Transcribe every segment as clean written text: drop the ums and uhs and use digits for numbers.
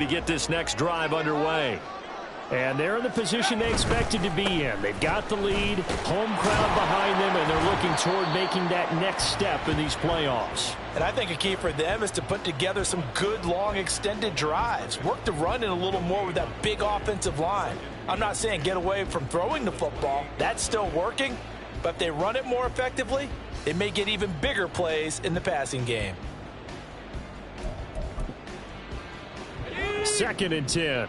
to get this next drive underway. And they're in the position they expected to be in. They've got the lead, home crowd behind them, and they're looking toward making that next step in these playoffs. And I think a key for them is to put together some good, long, extended drives. Work the run in a little more with that big offensive line. I'm not saying get away from throwing the football. That's still working. But if they run it more effectively, they may get even bigger plays in the passing game. 2nd and 10.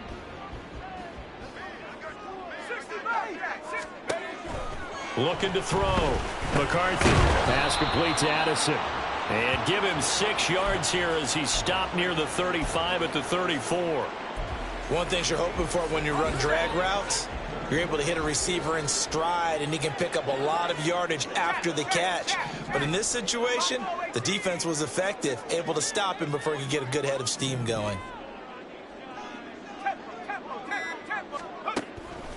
Looking to throw. McCarthy. Pass complete to Addison. And give him 6 yards here as he stopped near the 35 at the 34. One thing you're hoping for when you run drag routes, you're able to hit a receiver in stride, and he can pick up a lot of yardage after the catch. But in this situation, the defense was effective, able to stop him before he could get a good head of steam going.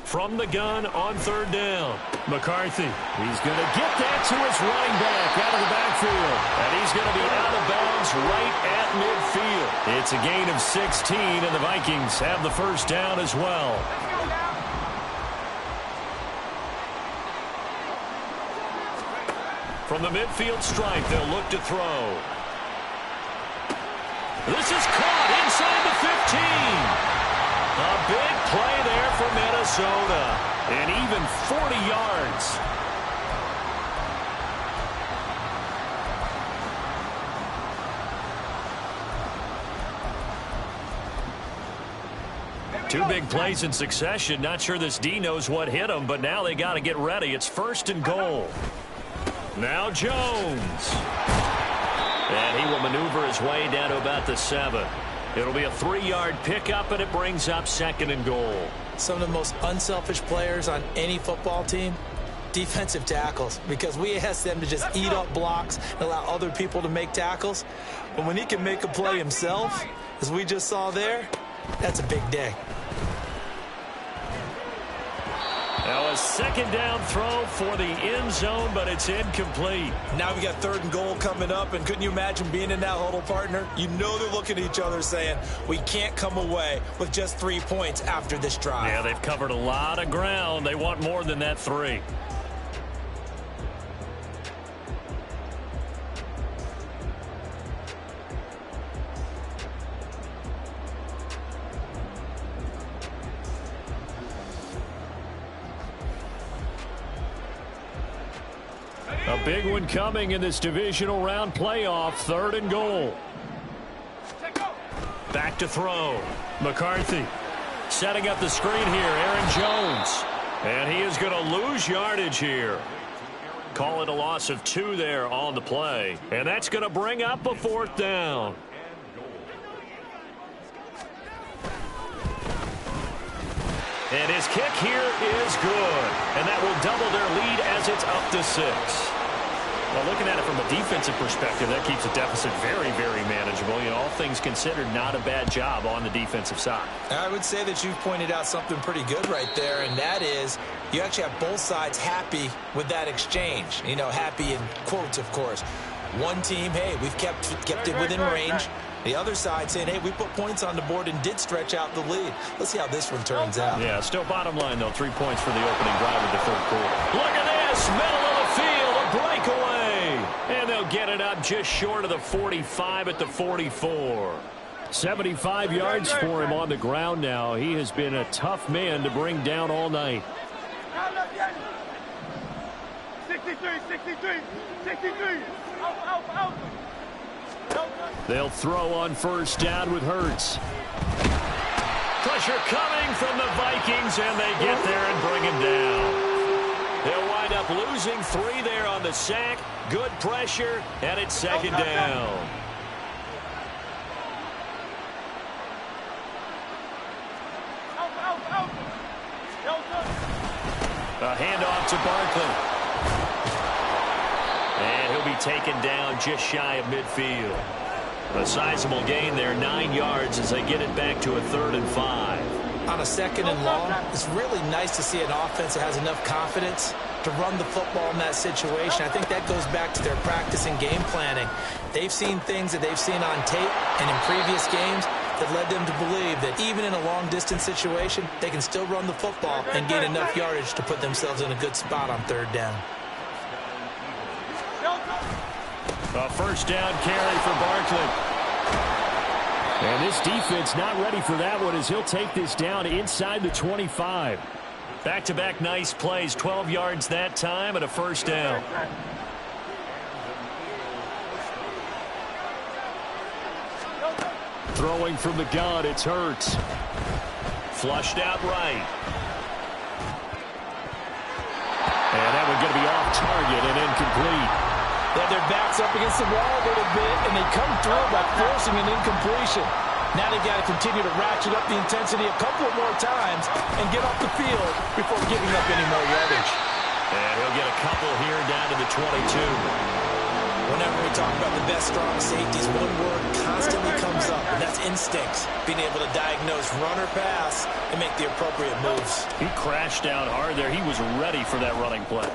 From the gun on 3rd down. McCarthy. He's going to get that to his running back out of the backfield. And he's going to be out of bounds right at midfield. It's a gain of 16, and the Vikings have the 1st down as well. From the midfield stripe, they'll look to throw. This is caught inside the 15. A big play there for Minnesota, and even 40 yards. Two big plays in succession. Not sure this D knows what hit him, but now they got to get ready. It's 1st and goal. Now Jones. And he will maneuver his way down to about the 7. It'll be a 3-yard pickup, and it brings up 2nd and goal. Some of the most unselfish players on any football team, defensive tackles, because we ask them to just eat up blocks and allow other people to make tackles. But when he can make a play himself, as we just saw there, that's a big day. Now a 2nd down throw for the end zone, but it's incomplete. Now we got 3rd and goal coming up, and couldn't you imagine being in that huddle, partner? You know they're looking at each other saying, we can't come away with just 3 points after this drive. Yeah, they've covered a lot of ground. They want more than that 3. A big one coming in this divisional round playoff. 3rd and goal. Back to throw. McCarthy setting up the screen here. Aaron Jones. And he is going to lose yardage here. Call it a loss of 2 there on the play. And that's going to bring up a 4th down. And his kick here is good. And that will double their lead as it's up to 6. Well, looking at it from a defensive perspective, that keeps the deficit very, very manageable. You know, all things considered, not a bad job on the defensive side. I would say that you've pointed out something pretty good right there, and that is you actually have both sides happy with that exchange. You know, happy in quotes, of course. One team, hey, we've kept it within range. The other side saying, hey, we put points on the board and did stretch out the lead. Let's see how this one turns out. Yeah, still bottom line, though. 3 points for the opening drive of the 3rd quarter. Look at this. Middle of the field. A breakaway. And they'll get it up just short of the 45 at the 44. 75 yards for him on the ground now. He has been a tough man to bring down all night. 63, 63, 63. Out. They'll throw on 1st down with Hurts. Pressure coming from the Vikings, and they get there and bring him down. They'll wind up losing 3 there on the sack. Good pressure, and it's 2nd down. A handoff to Barkley. And he'll be taken down just shy of midfield. A sizable gain there, 9 yards as they get it back to a 3rd and 5. On a 2nd and long, it's really nice to see an offense that has enough confidence to run the football in that situation. I think that goes back to their practice and game planning. They've seen things that they've seen on tape and in previous games. that led them to believe that even in a long-distance situation, they can still run the football and gain enough yardage to put themselves in a good spot on third down. A first down carry for Barkley. And this defense not ready for that one as he'll take this down inside the 25. Back-to-back nice plays, 12 yards that time and a first down. Throwing from the gun, it's Hurts. Flushed out right. And that one going to be off target and incomplete. They have their backs up against the wall a little bit, and they come through by forcing an incompletion. Now they've got to continue to ratchet up the intensity a couple more times and get off the field before giving up any more yardage. And he'll get a couple here down to the 22. Whenever we talk about the best strong safeties, one word constantly comes up, and that's instincts. Being able to diagnose run or pass and make the appropriate moves. He crashed out hard there. He was ready for that running play.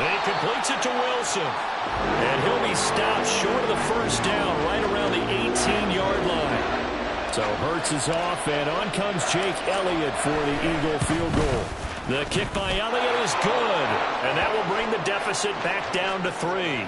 He completes it to Wilson. And he'll be stopped short of the first down right around the 18-yard line. So Hurts is off, and on comes Jake Elliott for the Eagle field goal. The kick by Elliott is good, and that will bring the deficit back down to 3.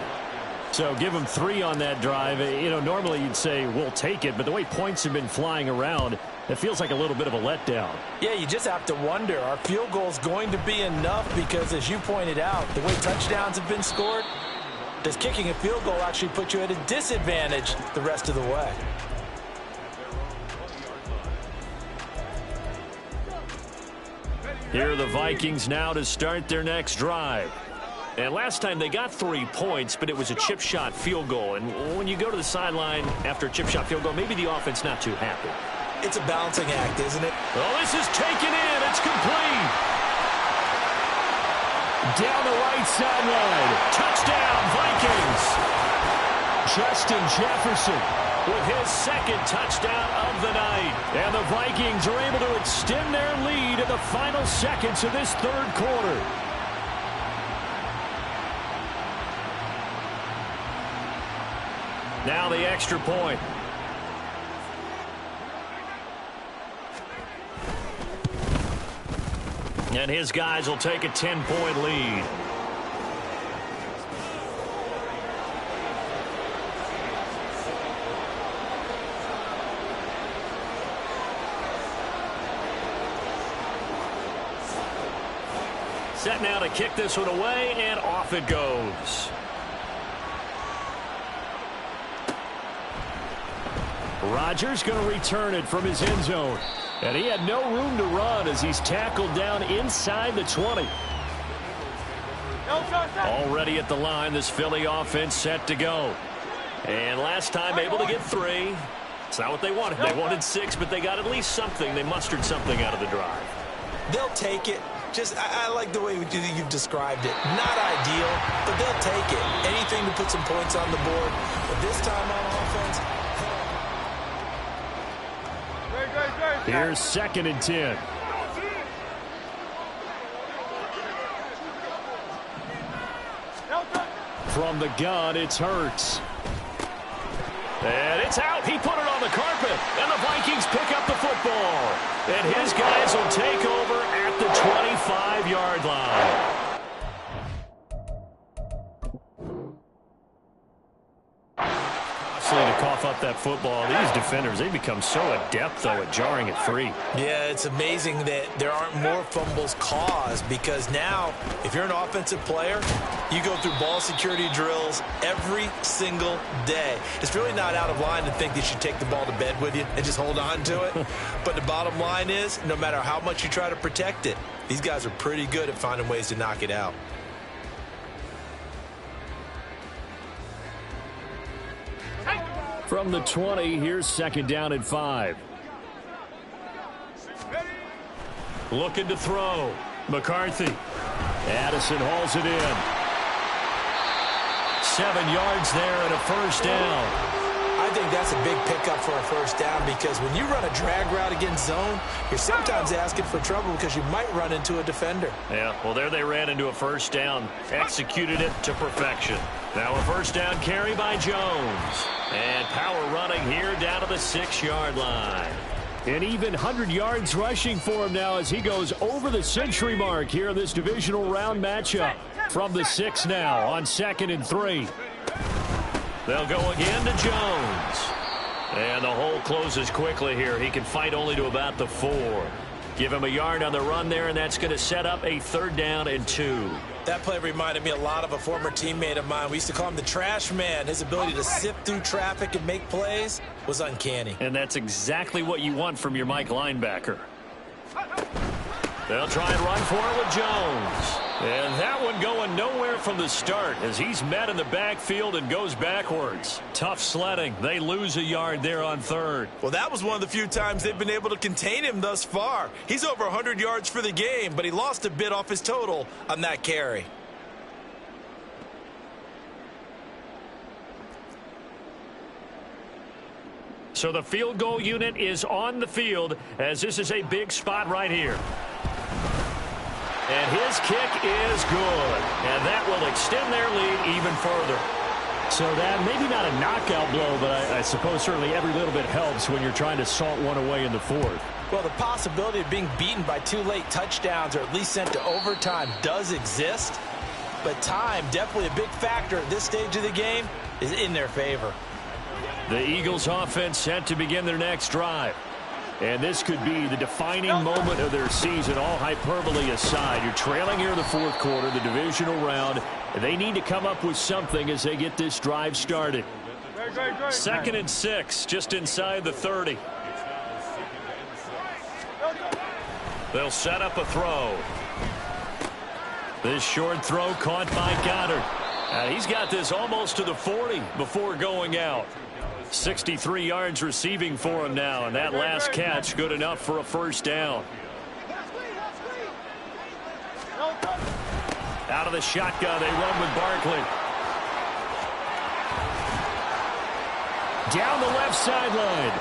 So give him 3 on that drive. You know, normally you'd say, we'll take it, but the way points have been flying around, it feels like a little bit of a letdown. Yeah, you just have to wonder, are field goals going to be enough? Because as you pointed out, the way touchdowns have been scored, does kicking a field goal actually put you at a disadvantage the rest of the way? Here are the Vikings now to start their next drive. And last time they got 3 points, but it was a chip shot field goal. And when you go to the sideline after a chip shot field goal, maybe the offense not too happy. It's a balancing act, isn't it? Well, this is taken in. It's complete. Down the right sideline. Touchdown, Vikings. Justin Jefferson with his second touchdown of the night. And the Vikings are able to extend their lead in the final seconds of this third quarter. Now the extra point. And his guys will take a 10-point lead. Set now to kick this one away, and off it goes. Rodgers going to return it from his end zone. And he had no room to run as he's tackled down inside the 20. Already at the line, this Philly offense set to go. And last time able to get 3. It's not what they wanted. They wanted 6, but they got at least something. They mustered something out of the drive. They'll take it. I like the way you've described it. Not ideal, but they'll take it. Anything to put some points on the board. But this time on offense... Here's 2nd and 10. From the gun, it's Hurts. And it's out. He put it on the carpet. And the Vikings pick up the football. And his guys will take over at the 25-yard line. To cough up that football. These defenders, they become so adept, though, at jarring it free. Yeah, it's amazing that there aren't more fumbles caused because now, if you're an offensive player, you go through ball security drills every single day. It's really not out of line to think that you should take the ball to bed with you and just hold on to it. But the bottom line is, no matter how much you try to protect it, these guys are pretty good at finding ways to knock it out. From the 20, here's 2nd down and 5. Looking to throw. McCarthy. Addison hauls it in. 7 yards there and a first down. I think that's a big pickup for a first down because when you run a drag route against zone, you're sometimes asking for trouble because you might run into a defender. Yeah, well, there they ran into a first down. Executed it to perfection. Now a first down carry by Jones. And power running here down to the 6-yard line. And even 100 yards rushing for him now as he goes over the century mark here in this divisional round matchup. From the 6 now on 2nd and 3. They'll go again to Jones. And the hole closes quickly here. He can fight only to about the 4. Give him a yard on the run there, and that's going to set up a 3rd down and 2. That play reminded me a lot of a former teammate of mine. We used to call him the trash man. His ability to sift through traffic and make plays was uncanny. And that's exactly what you want from your Mike linebacker. They'll try and run for it with Jones. And that one going nowhere from the start as he's met in the backfield and goes backwards. Tough sledding. They lose a yard there on 3rd. Well, that was one of the few times they've been able to contain him thus far. He's over 100 yards for the game, but he lost a bit off his total on that carry. So the field goal unit is on the field as this is a big spot right here. And his kick is good. And that will extend their lead even further. So that maybe not a knockout blow, but I suppose certainly every little bit helps when you're trying to salt one away in the 4th. Well, the possibility of being beaten by 2 late touchdowns or at least sent to overtime does exist. But time, definitely a big factor at this stage of the game, is in their favor. The Eagles offense set to begin their next drive. And this could be the defining moment of their season, all hyperbole aside. You're trailing here in the 4th quarter, the divisional round. They need to come up with something as they get this drive started. 2nd and 6, just inside the 30. They'll set up a throw. This short throw caught by Goddard. He's got this almost to the 40 before going out. 63 yards receiving for him now, and that last catch good enough for a first down. Out of the shotgun, they run with Barkley. Down the left sideline.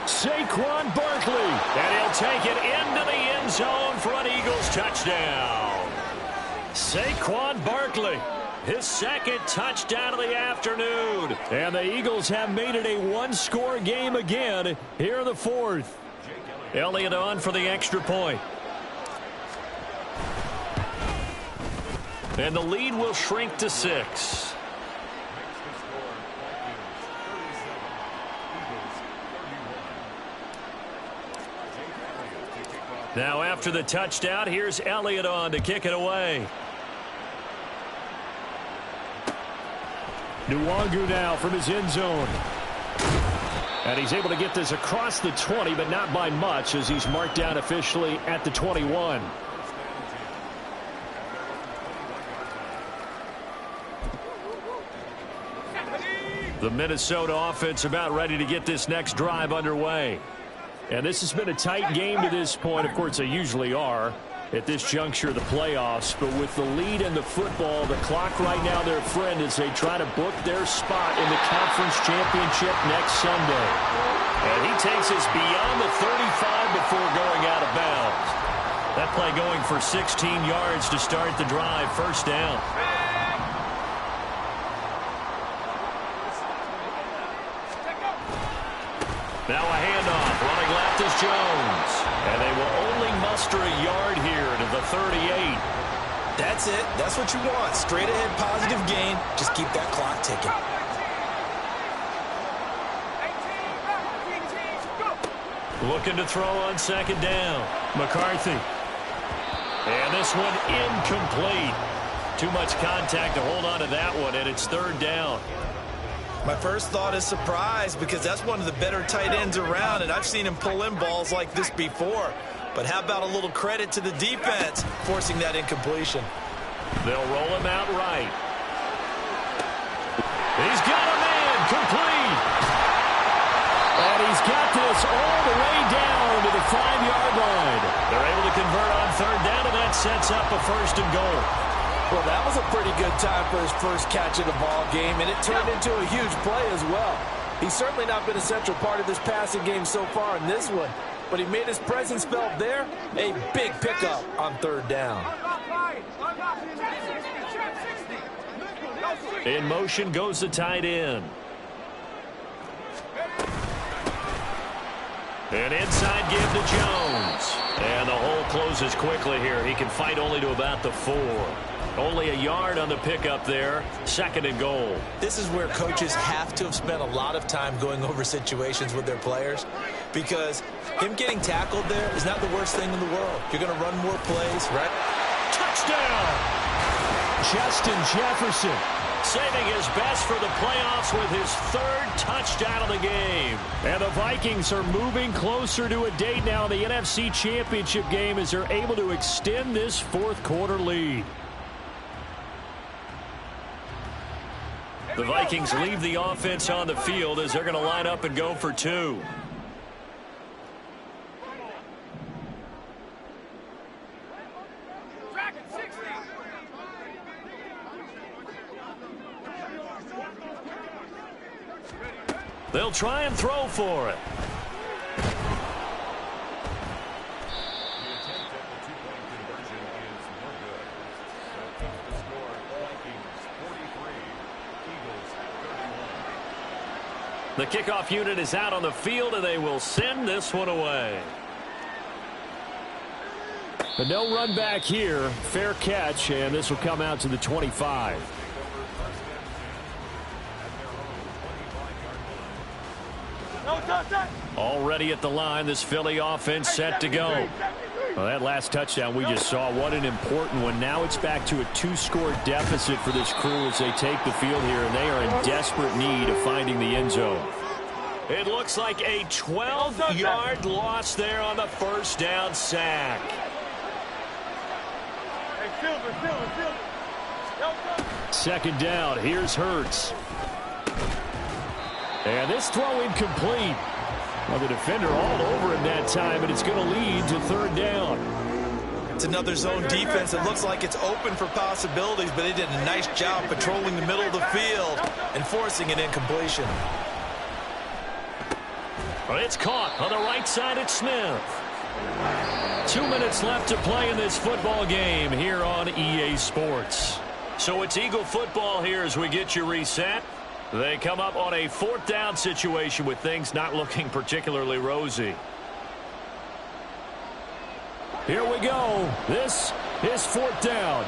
Saquon Barkley, and he'll take it into the end zone for an Eagles touchdown. Saquon Barkley. His 2nd touchdown of the afternoon. And the Eagles have made it a 1-score game again here in the 4th. Elliott on for the extra point. And the lead will shrink to 6. Now after the touchdown, here's Elliott on to kick it away. Nwangu now from his end zone. And he's able to get this across the 20, but not by much as he's marked down officially at the 21. The Minnesota offense about ready to get this next drive underway. And this has been a tight game to this point. Of course, they usually are at this juncture of the playoffs. But with the lead in the football, the clock right now their friend as they try to book their spot in the conference championship next Sunday. And he takes us beyond the 35 before going out of bounds. That play going for 16 yards to start the drive. First down. Now a handoff. Running left is Jones. And they will only muster a yard here to the 38. That's it. That's what you want. Straight ahead positive gain. Just keep that clock ticking. Looking to throw on 2nd down. McCarthy. And this one incomplete. Too much contact to hold on to that one, and it's 3rd down. My first thought is surprise because that's one of the better tight ends around, and I've seen him pull in balls like this before. But how about a little credit to the defense forcing that incompletion? They'll roll him out right. He's got a man complete. And he's got this all the way down to the 5-yard line. They're able to convert on 3rd down, and that sets up a 1st and goal. Well, that was a pretty good time for his first catch of the ball game, and it turned into a huge play as well. He's certainly not been a central part of this passing game so far in this one, but he made his presence felt there. A big pickup on third down. In motion goes the tight end. An inside give to Jones. And the hole closes quickly here. He can fight only to about the 4. Only a yard on the pickup there. 2nd and goal. This is where coaches have to have spent a lot of time going over situations with their players, because him getting tackled there is not the worst thing in the world. You're going to run more plays, right? Touchdown! Justin Jefferson saving his best for the playoffs with his 3rd touchdown of the game. And the Vikings are moving closer to a date now in the NFC Championship game as they're able to extend this 4th quarter lead. The Vikings leave the offense on the field as they're going to line up and go for 2. They'll try and throw for it. The kickoff unit is out on the field, and they will send this one away. But no run back here. Fair catch, and this will come out to the 25. Already at the line, this Philly offense set to go. Well, that last touchdown we just saw, what an important one. Now it's back to a 2-score deficit for this crew as they take the field here, and they are in desperate need of finding the end zone. It looks like a 12-yard loss there on the first down sack. Second down, here's Hurts. And this throw incomplete. Well, the defender all over him that time, and it's going to lead to third down. It's another zone defense. It looks like it's open for possibilities, but they did a nice job patrolling the middle of the field and forcing an incompletion. Well, it's caught on the right side at Smith. 2 minutes left to play in this football game here on EA Sports. So it's Eagle football here as we get you reset. They come up on a 4th down situation with things not looking particularly rosy. Here we go. This is 4th down.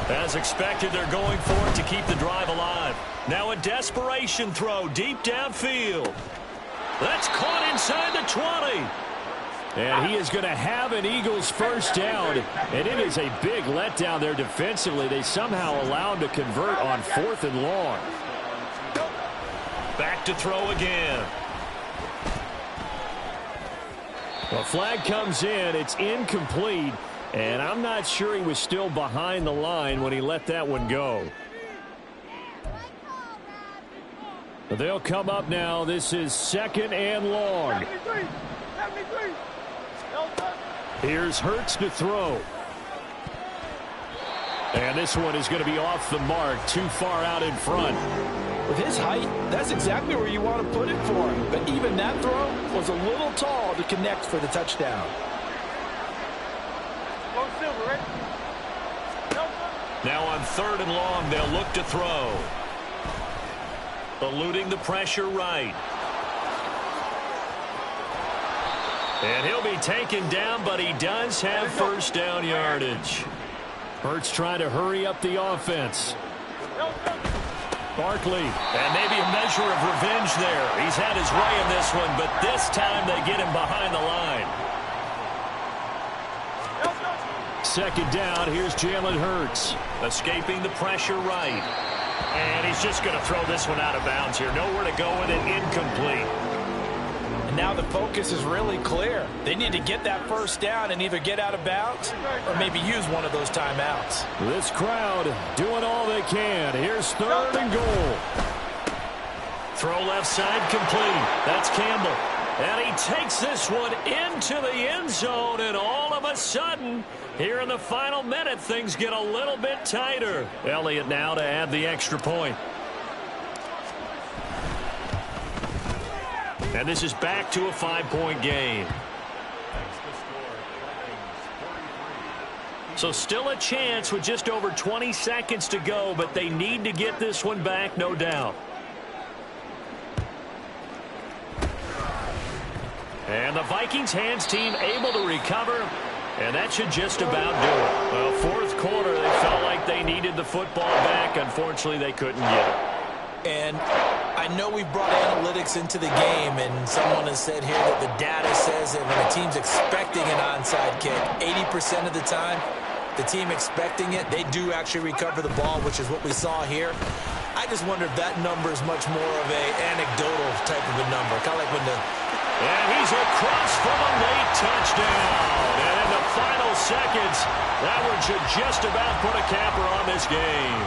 As expected, they're going for it to keep the drive alive. Now a desperation throw deep downfield. That's caught inside the 20. And he is going to have an Eagles first down. And it is a big letdown there defensively. They somehow allow him to convert on 4th and long. Back to throw again. The flag comes in. It's incomplete. And I'm not sure he was still behind the line when he let that one go. They'll come up now. This is 2nd and long. Here's Hurts to throw. And this one is going to be off the mark, too far out in front. With his height, that's exactly where you want to put it for him. But even that throw was a little tall to connect for the touchdown. Now on 3rd and long, they'll look to throw. Eluding the pressure right. And he'll be taken down, but he does have first down yardage. Hurts trying to hurry up the offense. Barkley, and maybe a measure of revenge there. He's had his way in this one, but this time they get him behind the line. 2nd down, here's Jalen Hurts. Escaping the pressure right. And he's just going to throw this one out of bounds here. Nowhere to go with it, incomplete. And now the focus is really clear. They need to get that first down and either get out of bounds or maybe use one of those timeouts. This crowd doing all they can. Here's 3rd and goal. Throw left side complete. That's Campbell. And he takes this one into the end zone, and all of a sudden, here in the final minute, things get a little bit tighter. Elliott now to add the extra point. And this is back to a 5-point game. So still a chance with just over 20 seconds to go, but they need to get this one back, no doubt. And the Vikings hands team able to recover, and that should just about do it. Well, fourth quarter, they felt like they needed the football back. Unfortunately, they couldn't get it. And I know we brought analytics into the game, and someone has said here that the data says that when a team's expecting an onside kick, 80% of the time, the team expecting it, they do actually recover the ball, which is what we saw here. I just wonder if that number is much more of a anecdotal type of a number, kind of like when the... And he's across for the late touchdown. And in the final seconds, that one should just about put a capper on this game.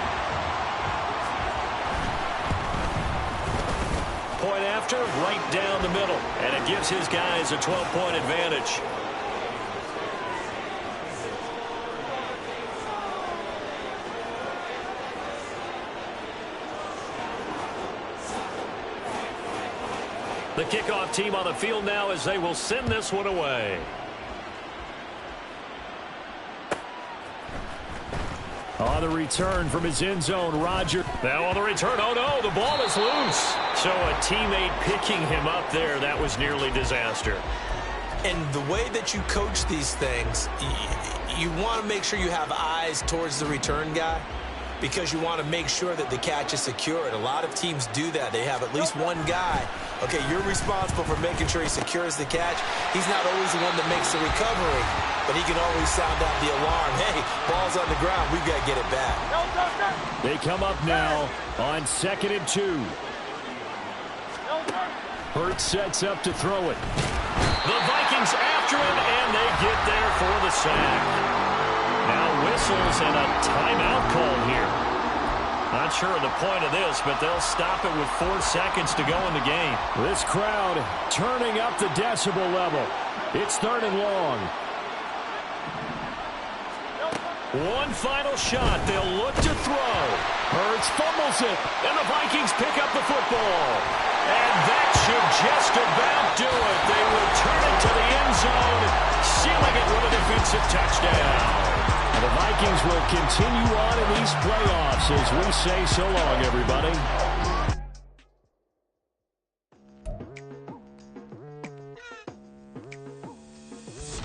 Point after, right down the middle. And it gives his guys a 12-point advantage. The kickoff team on the field now as they will send this one away. On the return from his end zone, Roger. Now on the return, oh no, the ball is loose. So a teammate picking him up there, that was nearly disaster. And the way that you coach these things, you want to make sure you have eyes towards the return guy, because you want to make sure that the catch is secured. A lot of teams do that. They have at least one guy. Okay, you're responsible for making sure he secures the catch. He's not always the one that makes the recovery, but he can always sound out the alarm. Hey, ball's on the ground. We've got to get it back. They come up now on 2nd and 2. Hurts sets up to throw it. The Vikings after him, and they get there for the sack. Now whistles and a timeout call here. Not sure of the point of this, but they'll stop it with 4 seconds to go in the game. This crowd turning up the decibel level. It's 3rd and long. One final shot. They'll look to throw. Hurts fumbles it, and the Vikings pick up the football. And that should just about do it. They return it to the end zone, sealing it with a defensive touchdown. The Vikings will continue on in these playoffs as we say so long, everybody.